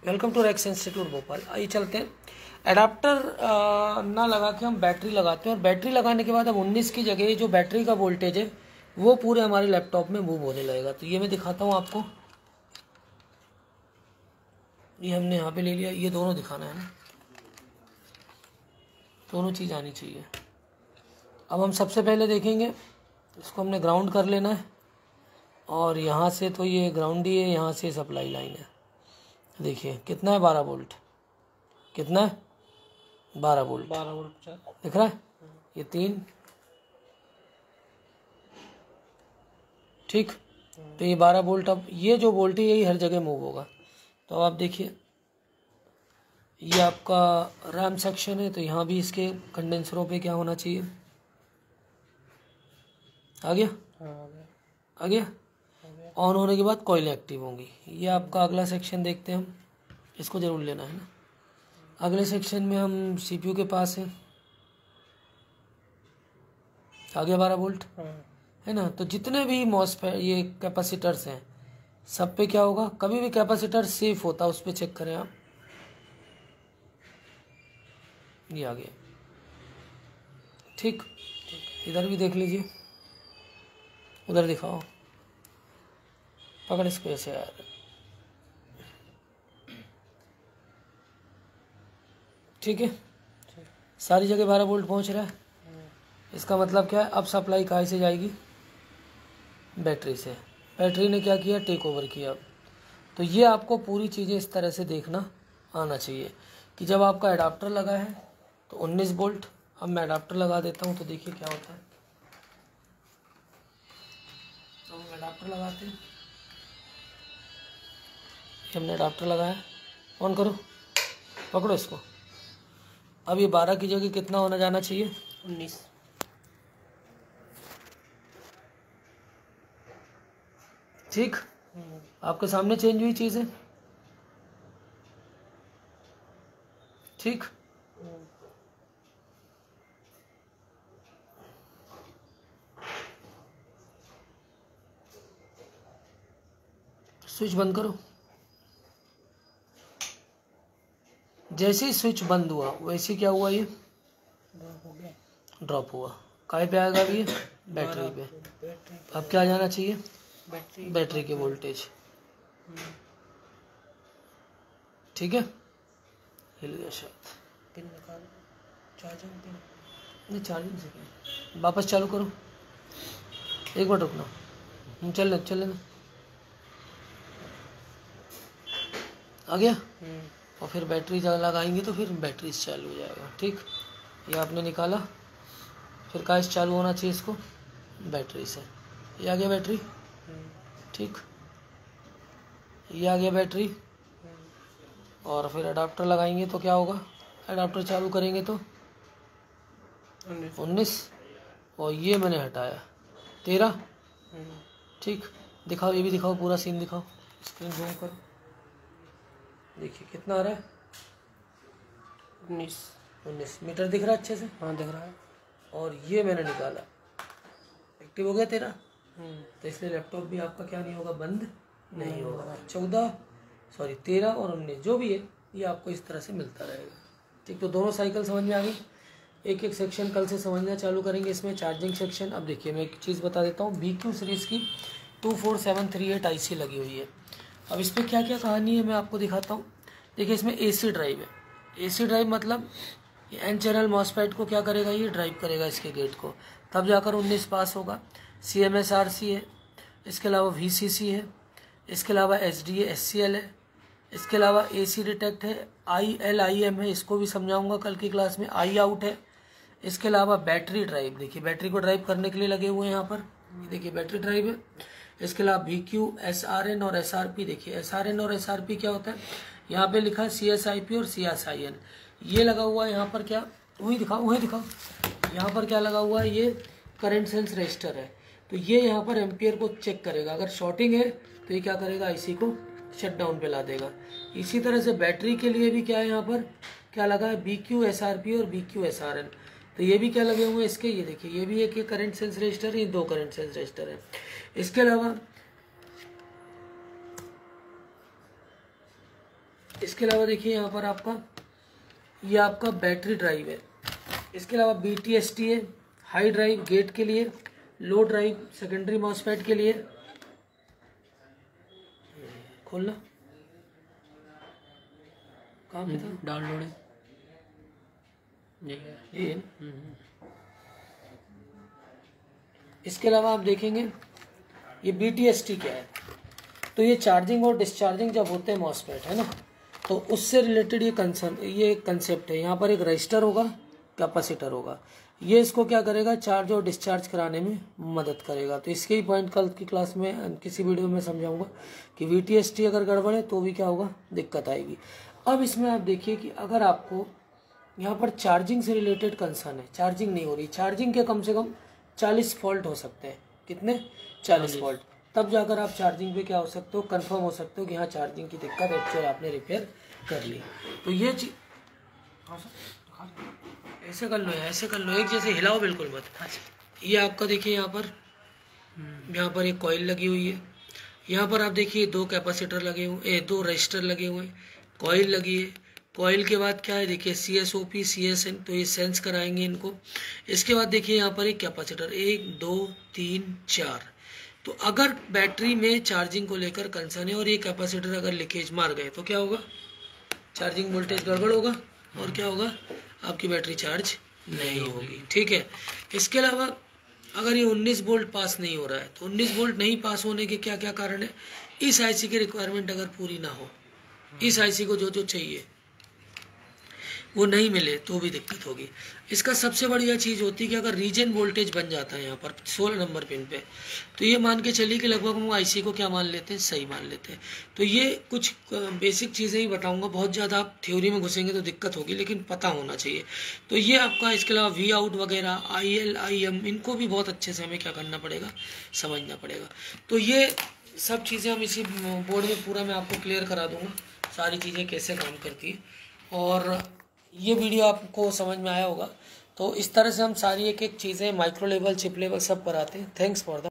Welcome to रैक्स institute Bhopal. आइए चलते हैं। एडाप्टर ना लगा के हम बैटरी लगाते हैं और बैटरी लगाने के बाद अब 19 की जगह जो बैटरी का वोल्टेज है वो पूरे हमारे लैपटॉप में मूव होने लगेगा। तो ये मैं दिखाता हूँ आपको। ये हमने यहाँ पे ले लिया, ये दोनों दिखाना है ना, दोनों चीज़ आनी चाहिए। अब हम सबसे पहले देखेंगे, इसको हमने ग्राउंड कर लेना है और यहाँ से तो ये ग्राउंड ही है, यहाँ से सप्लाई लाइन है। देखिए कितना है, 12 वोल्ट। कितना है, 12 वोल्ट। 12 वोल्ट दिख रहा है, ये 3, ठीक। तो ये 12 वोल्ट। अब ये जो वोल्ट है यही हर जगह मूव होगा। तो आप देखिए, ये आपका रैम सेक्शन है, तो यहाँ भी इसके कंडेंसरों पे क्या होना चाहिए, आ गया, आ गया। ऑन होने के बाद कॉइल एक्टिव होंगी। ये आपका अगला सेक्शन देखते हैं हम, इसको जरूर लेना है ना। अगले सेक्शन में हम सीपीयू के पास हैं, आ गया 12 वोल्ट, है ना। तो जितने भी मॉसफेट ये कैपेसिटर्स हैं सब पे क्या होगा, कभी भी कैपेसिटर सेफ होता है उस पर चेक करें आप, ये आ गया, ठीक। इधर भी देख लीजिए, उधर दिखाओ, पकड़ इसको ऐसे यार, ठीक है। सारी जगह 12 वोल्ट पहुंच रहा है। इसका मतलब क्या है, अब सप्लाई कहाँ से जाएगी, बैटरी से। बैटरी ने क्या किया, टेक ओवर किया। तो ये आपको पूरी चीज़ें इस तरह से देखना आना चाहिए कि जब आपका एडाप्टर लगा है तो 19 वोल्ट। अब मैं एडाप्टर लगा देता हूँ तो देखिए क्या होता है। तो हम एडाप्टर लगाते हैं, हमने एडाप्टर लगाया, ऑन करो, पकड़ो इसको। अब ये 12 की जगह कितना होना जाना चाहिए, 19। ठीक। आपके सामने चेंज हुई चीज़ है, ठीक। स्विच बंद करो। जैसे ही स्विच बंद हुआ वैसे ही क्या हुआ, ये ड्रॉप हुआ। काय पे आएगा अभी, बैटरी पे। अब क्या जाना चाहिए, बैटरी के वोल्टेज, ठीक है। हिल गया शायद, पिन निकालो, चार्जिंग पिन नहीं चार्जिंग से क्या, वापस चालू करो, एक बार रुकना, चल लेना, आ गया। और फिर बैटरी लगाएंगे तो फिर बैटरी से चालू हो जाएगा, ठीक। ये आपने निकाला, फिर कहाँ से चालू होना चाहिए इसको, बैटरी से। ये आ गया बैटरी, ठीक। ये आ गया बैटरी। और फिर अडाप्टर लगाएंगे तो क्या होगा, अडाप्टर चालू करेंगे तो 19, और ये मैंने हटाया 13, ठीक। दिखाओ, ये भी दिखाओ, पूरा सीन दिखाओ, स्क्रीन जूम करो, देखिए कितना आ रहा है, 19 मीटर दिख रहा है अच्छे से, हाँ दिख रहा है। और ये मैंने निकाला, एक्टिव हो गया 13। तो इसलिए लैपटॉप भी आपका क्या नहीं होगा, बंद नहीं होगा। 13 और 19 जो भी है ये आपको इस तरह से मिलता रहेगा, ठीक। तो दोनों साइकिल समझ में आ गई। एक एक सेक्शन कल से समझना चालू करेंगे इसमें। चार्जिंग सेक्शन, अब देखिए मैं एक चीज़ बता देता हूँ, BQ सीरीज़ की 24738 IC लगी हुई है। अब इस पर क्या क्या कहानी है मैं आपको दिखाता हूँ। देखिए इसमें AC ड्राइव है। AC ड्राइव मतलब N चैनल मॉसफेट को क्या करेगा, ये ड्राइव करेगा इसके गेट को, तब जाकर 19 पास होगा। CMSRC है, इसके अलावा VCC है, इसके अलावा SDA SCL है, इसके अलावा AC डिटेक्ट है, ILIM है, इसको भी समझाऊंगा कल की क्लास में। I आउट है। इसके अलावा बैटरी ड्राइव, देखिए बैटरी को ड्राइव करने के लिए लगे हुए हैं यहाँ पर, देखिए बैटरी ड्राइव है। इसके अलावा BQ, SRN और SRP। देखिए SRN और SRP क्या होता है, यहाँ पे लिखा है CSIP और CSIN, ये लगा हुआ है यहाँ पर। क्या, वही दिखाओ, यहाँ पर क्या लगा हुआ है, ये करंट सेंस रजिस्टर है। तो ये यहाँ पर एम्पियर को चेक करेगा, अगर शॉर्टिंग है तो ये क्या करेगा, IC को शट डाउन पे ला देगा। इसी तरह से बैटरी के लिए भी क्या है, यहाँ पर क्या लगा है, BQ SRP और BQ SRN। तो ये भी क्या लगे हुए हैं इसके, ये देखिए ये भी एक करंट सेंस रजिस्टर है, ये 2 करंट सेंस रजिस्टर है। इसके अलावा इसके अलावा देखिए यहाँ पर आपका ये आपका बैटरी ड्राइव है। इसके अलावा BTST है, हाई ड्राइव गेट के लिए, लो ड्राइव सेकेंडरी मॉसफेट के लिए। खोलना कहाँ पे था? डाउनलोड ये। इसके अलावा आप देखेंगे ये BTST क्या है, तो ये चार्जिंग और डिस्चार्जिंग जब होते हैं मॉसफेट है ना, तो उससे रिलेटेड ये कंसेप्ट है। यहाँ पर एक रजिस्टर होगा, कैपेसिटर होगा, ये इसको क्या करेगा, चार्ज और डिस्चार्ज कराने में मदद करेगा। तो इसके ही पॉइंट कल की क्लास में किसी वीडियो में समझाऊंगा कि BTST अगर गड़बड़ है तो भी क्या होगा, दिक्कत आएगी। अब इसमें आप देखिए कि अगर आपको यहाँ पर चार्जिंग से रिलेटेड कंसर्न है, चार्जिंग नहीं हो रही, चार्जिंग के कम से कम 40 फॉल्ट हो सकते हैं। कितने? 40 फॉल्ट। तब जाकर आप चार्जिंग पे क्या हो सकते हो, कंफर्म हो सकते हो कि हाँ चार्जिंग की दिक्कत एक्चुअल आपने रिपेयर कर ली। तो ये चीज ऐसे कर लो, ऐसे कर लो, एक जैसे हिलाओ बिल्कुल मत। ये आपका देखिए यहाँ पर एक कॉइल लगी हुई है। यहाँ पर आप देखिए 2 कैपेसिटर लगे हुए, 2 रजिस्टर लगे हुए, कॉइल लगी है। कॉइल के बाद क्या है देखिए CSOP CSN, तो ये सेंस कराएंगे इनको। इसके बाद देखिए यहाँ पर एक कैपेसिटर 1 2 3 4। तो अगर बैटरी में चार्जिंग को लेकर कंसर्न है और ये कैपेसिटर अगर लीकेज मार गए तो क्या होगा, चार्जिंग वोल्टेज गड़बड़ होगा और क्या होगा, आपकी बैटरी चार्ज नहीं होगी। ठीक है। इसके अलावा अगर ये 19 वोल्ट पास नहीं हो रहा है, तो 19 वोल्ट नहीं पास होने के क्या क्या कारण है, इस IC की रिक्वायरमेंट अगर पूरी ना हो, इस IC को जो जो चाहिए वो नहीं मिले तो भी दिक्कत होगी। इसका सबसे बढ़िया चीज़ होती है कि अगर रीजन वोल्टेज बन जाता है यहाँ पर 16 नंबर पिन पे, तो ये मान के चलिए कि लगभग हम IC को क्या मान लेते हैं, सही मान लेते हैं। तो ये कुछ बेसिक चीज़ें ही बताऊंगा, बहुत ज़्यादा आप थ्योरी में घुसेंगे तो दिक्कत होगी, लेकिन पता होना चाहिए। तो ये आपका, इसके अलावा V आउट वगैरह IL IM, इनको भी बहुत अच्छे से हमें क्या करना पड़ेगा, समझना पड़ेगा। तो ये सब चीज़ें हम इसी बोर्ड में पूरा मैं आपको क्लियर करा दूँगा, सारी चीज़ें कैसे काम करती है। और ये वीडियो आपको समझ में आया होगा। तो इस तरह से हम सारी एक एक चीज़ें माइक्रो लेवल, चिप लेवल सब कराते हैं। Thanks for the